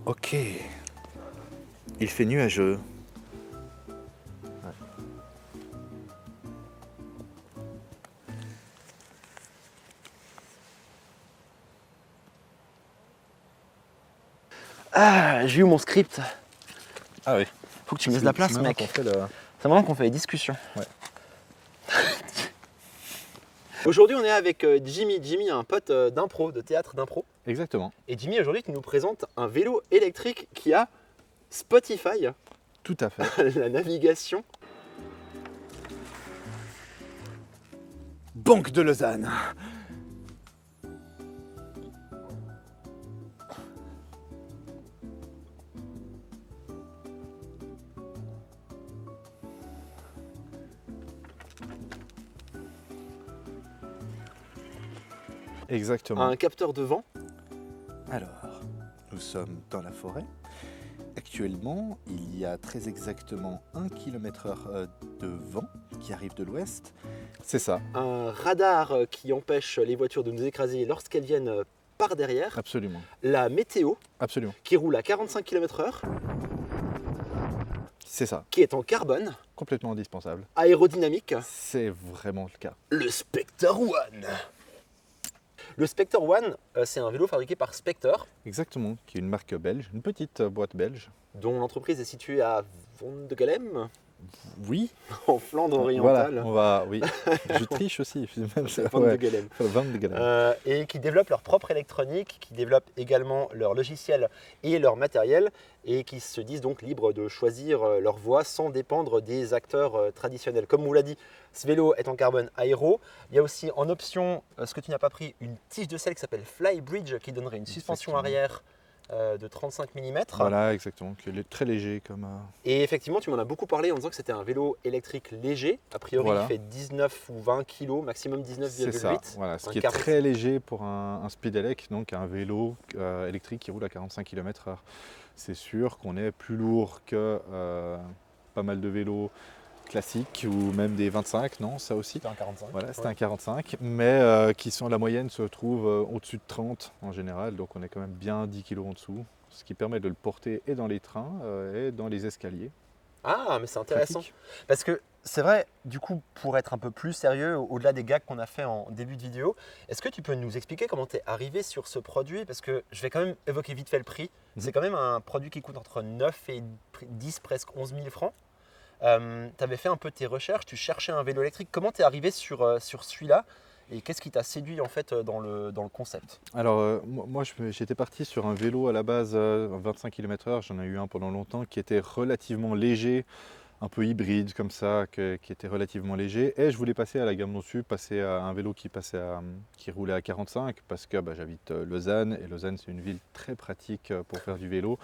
Ok. Il fait nuageux. Ouais. Ah, j'ai eu mon script. Ah oui. Faut que tu me laisses de la place, C'est mec. maintenant qu'on fait le... C'est maintenant qu'on fait les discussions. Ouais. Aujourd'hui, on est avec Jimmy. Jimmy, un pote d'impro, de théâtre d'impro. Exactement. Et Jimmy, aujourd'hui, tu nous présentes un vélo électrique qui a Spotify, Tout à fait. la navigation. Banque de Lausanne. Exactement. Un capteur de vent. Alors, nous sommes dans la forêt. Actuellement, il y a très exactement 1 km/h de vent qui arrive de l'ouest. C'est ça, Un radar qui empêche les voitures de nous écraser lorsqu'elles viennent par derrière. absolument. La météo Absolument. qui roule à 45 km/h, C'est ça, qui est en carbone, complètement indispensable. aérodynamique. C'est vraiment le cas. Le Spectre One. Le Spectre One, c'est un vélo fabriqué par Spectre, Exactement, qui est une marque belge, une petite boîte belge. dont l'entreprise est située à Vondegelem, Oui, en Flandre voilà, orientale. on va, oui. Je triche aussi. C'est Ouais, Vondegelem. Van de Galen. Et qui développent leur propre électronique, qui développent également leur logiciel et leur matériel, et qui se disent donc libres de choisir leur voie sans dépendre des acteurs traditionnels. Comme vous l'a dit, ce vélo est en carbone aéro. Il y a aussi en option, ce que tu n'as pas pris, une tige de selle qui s'appelle Flybridge, qui donnerait une suspension Exactement. arrière de 35 mm. Voilà, exactement, qui est très léger comme... Et effectivement, tu m'en as beaucoup parlé en disant que c'était un vélo électrique léger. A priori, Voilà. il fait 19 ou 20 kg, maximum C'est ça, 19,8. voilà, ce Un qui est quart- très léger pour un speedelec, donc un vélo électrique qui roule à 45 km/h. C'est sûr qu'on est plus lourd que pas mal de vélos classiques ou même des 25, non, ça aussi. C'était un 45. Voilà, c'est Ouais. un 45, mais qui sont, la moyenne se trouve au-dessus de 30 en général, donc on est quand même bien 10 kg en dessous, ce qui permet de le porter et dans les trains et dans les escaliers. Ah, mais c'est intéressant. Pratique. Parce que c'est vrai, du coup, pour être un peu plus sérieux, au-delà des gags qu'on a fait en début de vidéo, est-ce que tu peux nous expliquer comment tu es arrivé sur ce produit? Parce que je vais quand même évoquer vite fait le prix. C'est quand même un produit qui coûte entre 9 et 10, presque 11 000 francs. Tu avais fait un peu tes recherches, tu cherchais un vélo électrique. Comment tu es arrivé sur celui-là? Et qu'est-ce qui t'a séduit en fait dans le concept? Alors moi j'étais parti sur un vélo à la base 25 km/h, j'en ai eu un pendant longtemps qui était relativement léger, un peu hybride comme ça, qui était relativement léger, et je voulais passer à la gamme au-dessus, passer à un vélo qui roulait à 45 parce que j'habite Lausanne, et Lausanne c'est une ville très pratique pour faire du vélo.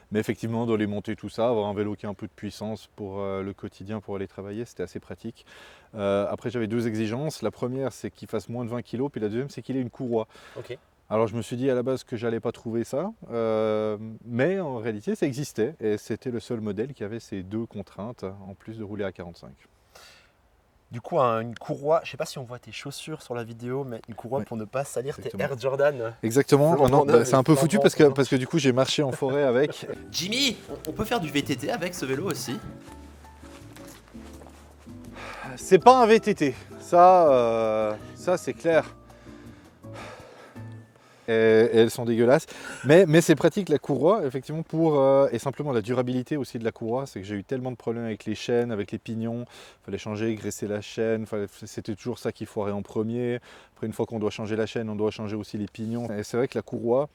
Mais effectivement, dans les montées, tout ça, avoir un vélo qui a un peu de puissance pour le quotidien, pour aller travailler, c'était assez pratique. Après, j'avais deux exigences. La première, c'est qu'il fasse moins de 20 kg, puis la deuxième, c'est qu'il ait une courroie. Ok. Alors, je me suis dit à la base que j'allais pas trouver ça, mais en réalité, ça existait, et c'était le seul modèle qui avait ces deux contraintes, en plus de rouler à 45. Du coup, une courroie, je sais pas si on voit tes chaussures sur la vidéo, mais une courroie Oui, pour ne pas salir tes exactement. Air Jordan. Exactement, Flambant maintenant, neuf c'est un peu et foutu flambant. parce que du coup, j'ai marché en forêt avec. Jimmy, on peut faire du VTT avec ce vélo aussi? C'est pas un VTT, ça c'est clair. Et elles sont dégueulasses, mais c'est pratique la courroie, effectivement, et simplement la durabilité aussi de la courroie, c'est que j'ai eu tellement de problèmes avec les chaînes, avec les pignons, il fallait changer, graisser la chaîne, c'était toujours ça qui foirait en premier. Après, une fois qu'on doit changer la chaîne, on doit changer aussi les pignons. Et c'est vrai que la courroie,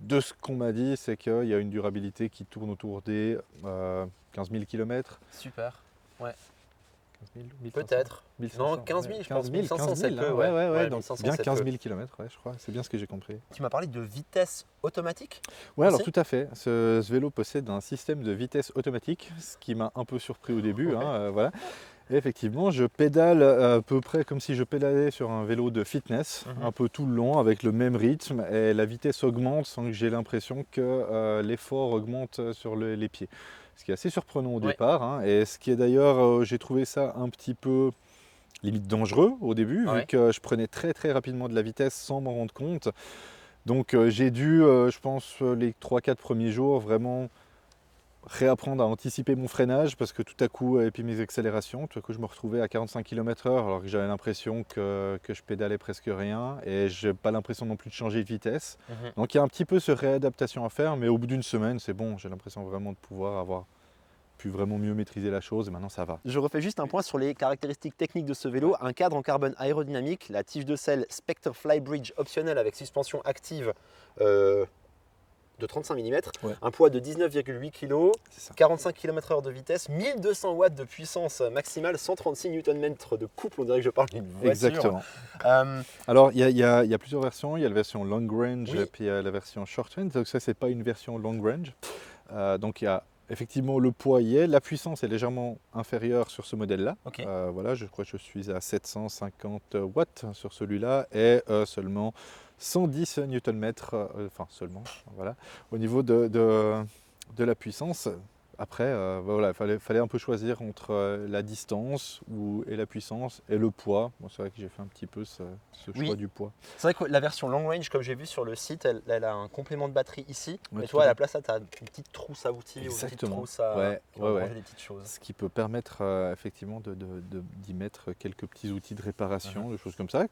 de ce qu'on m'a dit, c'est qu'il y a une durabilité qui tourne autour des 15 000 km. Super. Ouais. 15 000, 1500, Peut-être. 1500, Non, 15 000, je pense. 15 000, 1500, c'est 15 000, peu. hein, ouais, donc 1500, bien c'est 15 peu. 000 km, ouais, je crois, c'est bien ce que j'ai compris. Tu m'as parlé de vitesse automatique? Ouais, alors Aussi tout à fait. Ce vélo possède un système de vitesse automatique, ce qui m'a un peu surpris au début. Ouais. Voilà. Et effectivement, je pédale à peu près comme si je pédalais sur un vélo de fitness, un peu tout le long, avec le même rythme, et la vitesse augmente sans que j'ai l'impression que l'effort augmente sur les pieds. Ce qui est assez surprenant au Ouais. départ, hein, et ce qui est d'ailleurs, j'ai trouvé ça un petit peu limite dangereux au début, Ouais. vu que je prenais très très rapidement de la vitesse sans m'en rendre compte. Donc j'ai dû, je pense, les 3-4 premiers jours, vraiment réapprendre à anticiper mon freinage parce que tout à coup, et puis mes accélérations, tout à coup je me retrouvais à 45 km/h alors que j'avais l'impression que je pédalais presque rien et j'ai pas l'impression non plus de changer de vitesse. Donc il y a un petit peu ce réadaptation à faire, mais au bout d'une semaine c'est bon, j'ai l'impression vraiment de pouvoir avoir pu vraiment mieux maîtriser la chose et maintenant ça va. Je refais juste un point sur les caractéristiques techniques de ce vélo. Un cadre en carbone aérodynamique, la tige de selle Spectre Flybridge optionnelle avec suspension active de 35 mm, Ouais. un poids de 19,8 kg, C'est ça. 45 km/h de vitesse, 1200 watts de puissance maximale, 136 Nm de couple, on dirait que je parle d'une voiture. Exactement. Euh, Alors il y a plusieurs versions, il y a la version long range Oui. et puis il y a la version short range, donc ça c'est pas une version long range. Donc il y a effectivement le poids y est, la puissance est légèrement inférieure sur ce modèle-là. Ok. Voilà, je crois que je suis à 750 watts sur celui-là et seulement 110 Nm, enfin seulement, voilà, au niveau de la puissance. Après, voilà, fallait un peu choisir entre la distance et la puissance et le poids. Bon, c'est vrai que j'ai fait un petit peu ce Oui. choix du poids. C'est vrai que la version long range, comme j'ai vu sur le site, elle a un complément de batterie ici. Ouais, Mais tout toi, à à la fait. place, tu as une petite trousse à outils ou une petite Exactement. trousse à Ouais, qui va ouais. ranger des petites choses. Ce qui peut permettre effectivement d'y mettre quelques petits outils de réparation, des choses comme ça.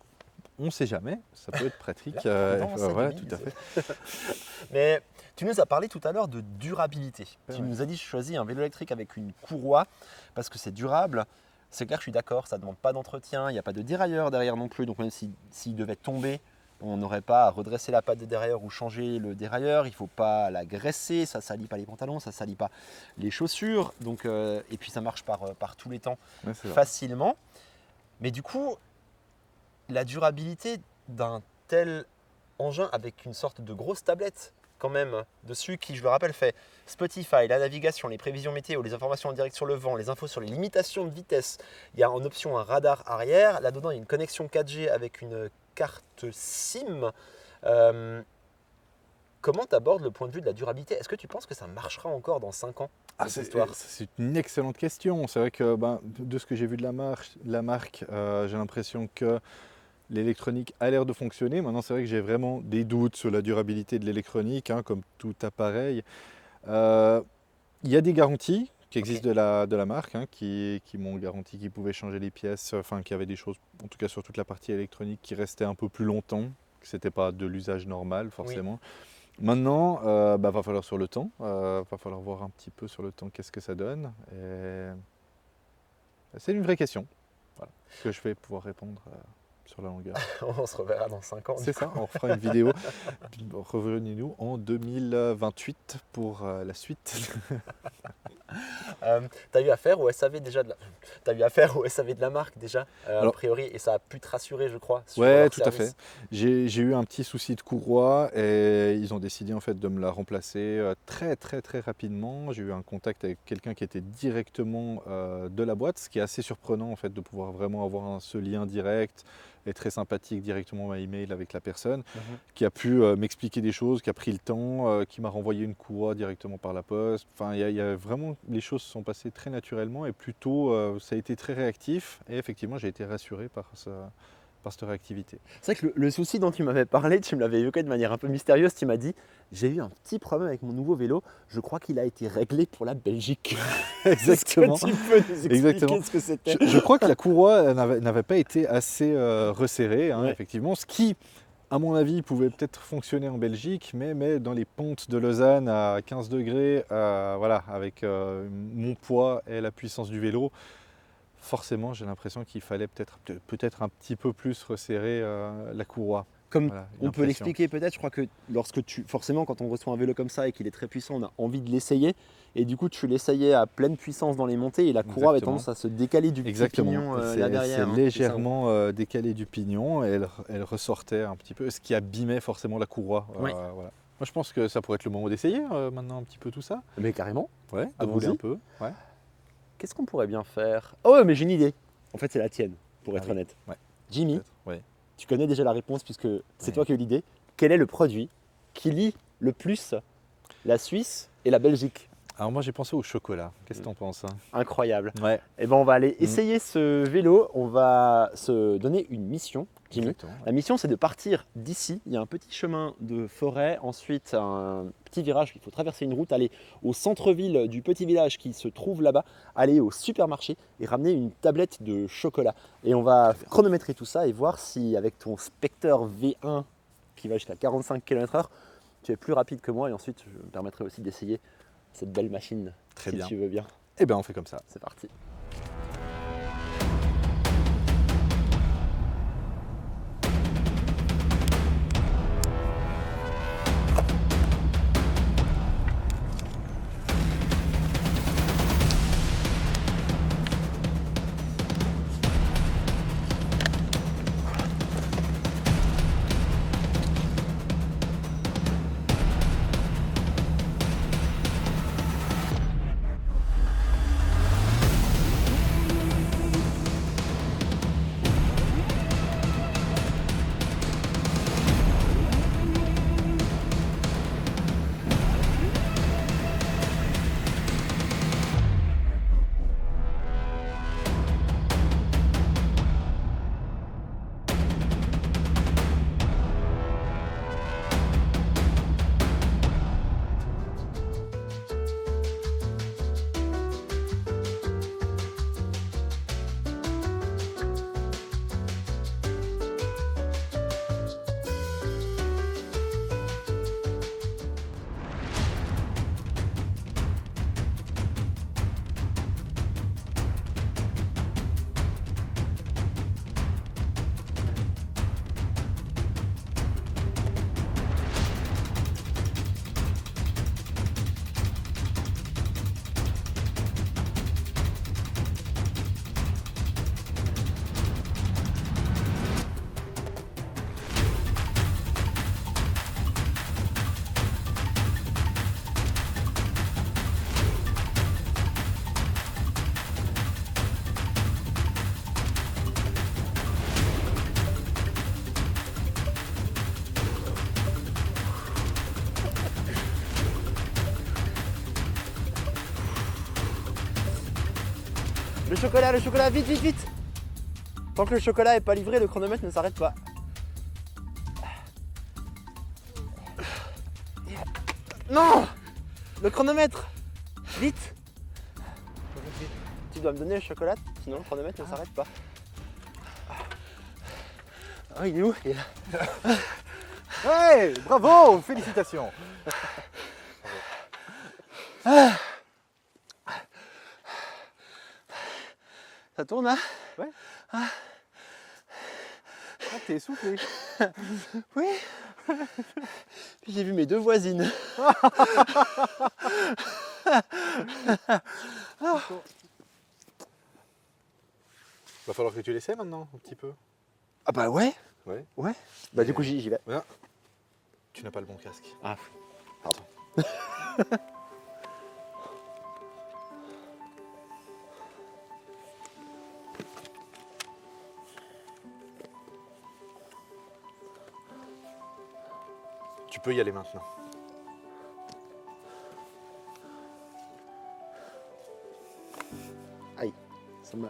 On ne sait jamais, ça peut être pratique. La prudence, c'est Ouais, du tout à bise. fait. Mais tu nous as parlé tout à l'heure de durabilité. Ouais, Tu ouais. nous as dit, je choisis un vélo électrique avec une courroie parce que c'est durable. C'est clair, je suis d'accord, ça ne demande pas d'entretien, il n'y a pas de dérailleur derrière non plus. Donc même s'il devait tomber, on n'aurait pas à redresser la patte de dérailleur ou changer le dérailleur. Il ne faut pas la graisser, ça ne salit pas les pantalons, ça ne salit pas les chaussures. Donc, et puis ça marche par tous les temps Ouais, c'est vrai. facilement. Mais du coup, la durabilité d'un tel engin avec une sorte de grosse tablette quand même dessus qui, je le rappelle, fait Spotify, la navigation, les prévisions météo, les informations en direct sur le vent, les infos sur les limitations de vitesse. Il y a en option un radar arrière. Là-dedans, il y a une connexion 4G avec une carte SIM. Euh, Comment tu abordes le point de vue de la durabilité? Est-ce que tu penses que ça marchera encore dans 5 ans, cette histoire? C'est une excellente question. C'est vrai que de ce que j'ai vu de la marque, j'ai l'impression que l'électronique a l'air de fonctionner. Maintenant, c'est vrai que j'ai vraiment des doutes sur la durabilité de l'électronique, hein, comme tout appareil. Il y a des garanties qui existent de la marque, hein, qui m'ont garanti qu'ils pouvaient changer les pièces, enfin qu'il y avait des choses, en tout cas sur toute la partie électronique, qui restaient un peu plus longtemps, que ce n'était pas de l'usage normal forcément. Maintenant, va falloir sur le temps, va falloir voir un petit peu sur le temps qu'est-ce que ça donne. Et c'est une vraie question, voilà, que je vais pouvoir répondre sur la longueur. On se reverra dans 5 ans. C'est ça, on refera une vidéo. Revenez-nous en 2028 pour la suite. Tu as eu affaire au SAV déjà T'as eu affaire au SAV de la marque déjà, a Alors, priori, et ça a pu te rassurer, je crois, sur ouais, leur tout à service. fait. J'ai eu un petit souci de courroie et ils ont décidé en fait de me la remplacer très rapidement. J'ai eu un contact avec quelqu'un qui était directement de la boîte, ce qui est assez surprenant en fait de pouvoir vraiment avoir ce lien direct et très sympathique directement à email avec la personne, qui a pu m'expliquer des choses, qui a pris le temps, qui m'a renvoyé une courroie directement par la poste. Enfin, il y a vraiment, les choses se sont passées très naturellement et plutôt ça a été très réactif et effectivement j'ai été rassuré par cette réactivité. C'est vrai que le souci dont tu m'avais parlé, tu me l'avais évoqué de manière un peu mystérieuse. Tu m'as dit, j'ai eu un petit problème avec mon nouveau vélo. Je crois qu'il a été réglé pour la Belgique. Exactement. Est-ce que tu peux nous expliquer Exactement. ce que c'était? Je crois que la courroie n'avait pas été assez resserrée, hein, Ouais. effectivement, ce qui, à mon avis, pouvait peut-être fonctionner en Belgique, mais dans les pentes de Lausanne à 15 degrés, voilà, avec mon poids et la puissance du vélo, forcément, j'ai l'impression qu'il fallait peut-être un petit peu plus resserrer la courroie. Comme Voilà, une on peut impression. l'expliquer peut-être, je crois que forcément, quand on reçoit un vélo comme ça et qu'il est très puissant, on a envie de l'essayer. Et du coup, tu l'essayais à pleine puissance dans les montées et la courroie avait Exactement. tendance à se décaler du petit Exactement. pignon Et là derrière. c'est hein. légèrement décalé du pignon et elle ressortait un petit peu, ce qui abîmait forcément la courroie. Oui. Voilà. Moi, je pense que ça pourrait être le moment d'essayer maintenant un petit peu tout ça. Mais carrément. Ouais, de Allons-y. rouler un peu. Ouais. Qu'est-ce qu'on pourrait bien faire? Oh, mais j'ai une idée. En fait, c'est la tienne, pour Ah être oui. honnête. Ouais. Jimmy, Peut-être. Ouais. tu connais déjà la réponse puisque c'est Ouais. toi qui as eu l'idée. Quel est le produit qui lie le plus la Suisse et la Belgique? Alors moi j'ai pensé au chocolat. Qu'est-ce que t'en penses, hein? Incroyable. Ouais. Eh ben, on va aller essayer ce vélo. On va se donner une mission. Jimmy. Exactement. La mission, c'est de partir d'ici. Il y a un petit chemin de forêt, ensuite un petit virage. Il faut traverser une route, aller au centre-ville du petit village qui se trouve là-bas, aller au supermarché et ramener une tablette de chocolat. Et on va chronométrer tout ça et voir si avec ton Spectre V1 qui va jusqu'à 45 km/h, tu es plus rapide que moi. Et ensuite, je me permettrai aussi d'essayer cette belle machine, Très si bien. tu veux bien. Eh bien, on fait comme ça. C'est parti. Le chocolat, vite, vite, vite. Tant que le chocolat n'est pas livré, le chronomètre ne s'arrête pas. Non, le chronomètre. Vite. Tu dois me donner le chocolat, sinon le chronomètre ne s'arrête pas. Ah, il est où? Il est là. Ouais, bravo, félicitations. Ça tourne là? Ouais. Ah, t'es essoufflé. Oui. Puis j'ai vu mes deux voisines. Va falloir que tu l'essaies maintenant, un petit peu. Ah bah ouais. Ouais. Ouais. Bah du coup j'y vais. Voilà. Tu n'as pas le bon casque. Ah, pardon. Tu peux y aller maintenant. Aïe, ça m'a...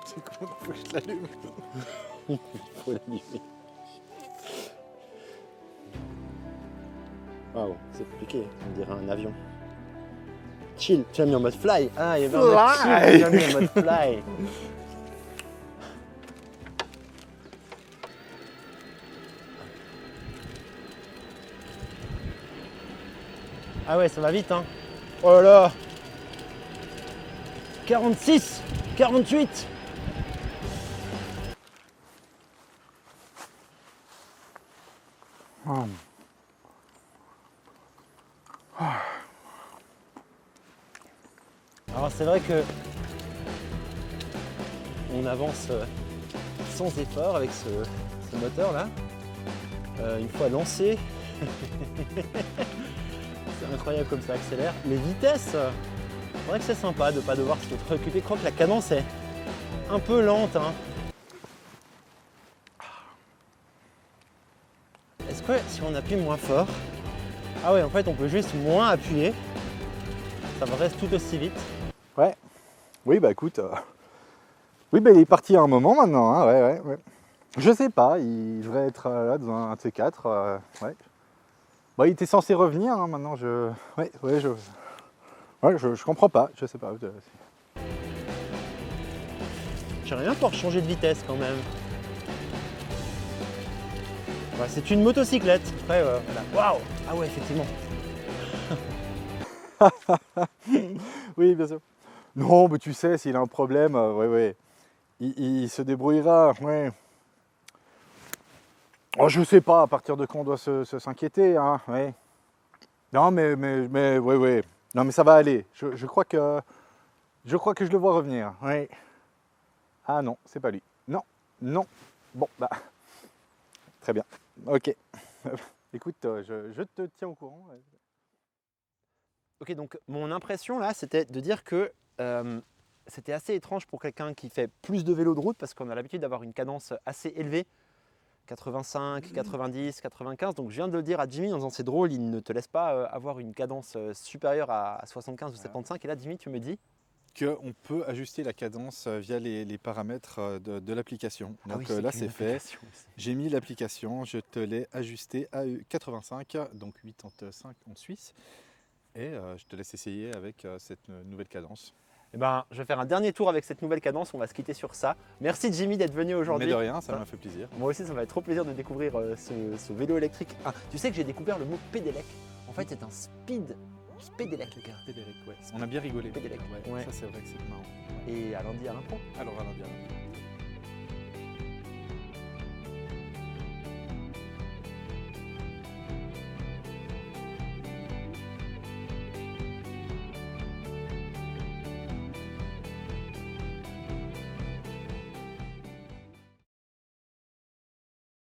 C'est comment faut que je l'allume? Il faut l'allumer. Waouh, c'est compliqué, on dirait un avion. Chill, tu as mis en mode fly. Ah, il y avait un mode chill, tu as mis en mode fly. Ah ouais, ça va vite, hein. Oh là là. 46, 48. Alors c'est vrai que on avance sans effort avec ce moteur là. Une fois lancé, c'est incroyable comme ça accélère. Les vitesses, c'est vrai que c'est sympa de ne pas devoir se préoccuper. Je crois que la cadence est un peu lente, hein. que si on appuie moins fort, ah ouais, en fait, on peut juste moins appuyer. Ça va rester tout aussi vite. Ouais. Oui, bah écoute. Oui, bah il est parti à un moment maintenant. Hein. Ouais. Je sais pas, il devrait être là dans un de ces quatre. Ouais. Bah, il était censé revenir. Hein, maintenant, je comprends pas. Je sais pas. J'ai rien pour changer de vitesse quand même. Ouais, c'est une motocyclette. Après, voilà. Waouh! Ah ouais, effectivement. Oui, bien sûr. Non, mais tu sais, s'il a un problème, ouais. Il se débrouillera. Ouais. Oh, je sais pas à partir de quand on doit s'inquiéter. Hein, ouais. Non, mais ouais. Non, mais ça va aller. Je crois que je le vois revenir. Ouais. Ah non, c'est pas lui. Non. Bon, bah, très bien. Ok. Écoute, je te tiens au courant. Ok, donc mon impression là, c'était de dire que c'était assez étrange pour quelqu'un qui fait plus de vélo de route parce qu'on a l'habitude d'avoir une cadence assez élevée, 85, 90, 95. Donc je viens de le dire à Jimmy en disant c'est drôle, il ne te laisse pas avoir une cadence supérieure à 75 ou 75. Et là, Jimmy, tu me dis Qu'on peut ajuster la cadence via les paramètres de l'application. ah Donc oui, c'est là une c'est fait. application aussi. J'ai mis l'application, je te l'ai ajusté à 85, donc 85 en Suisse. Et je te laisse essayer avec cette nouvelle cadence. Eh ben, je vais faire un dernier tour avec cette nouvelle cadence, on va se quitter sur ça. Merci Jimmy d'être venu aujourd'hui. Mais de rien, ça m'a fait plaisir. Moi aussi, ça m'a fait trop plaisir de découvrir ce vélo électrique. Ah, tu sais que j'ai découvert le mot pédélec. En fait, c'est un speedelec, les gars. Pédéric, ouais. On a bien rigolé. Pédélec, Ouais. ouais. Ça c'est vrai que c'est marrant. Et à lundi à l'impro. Alors à lundi.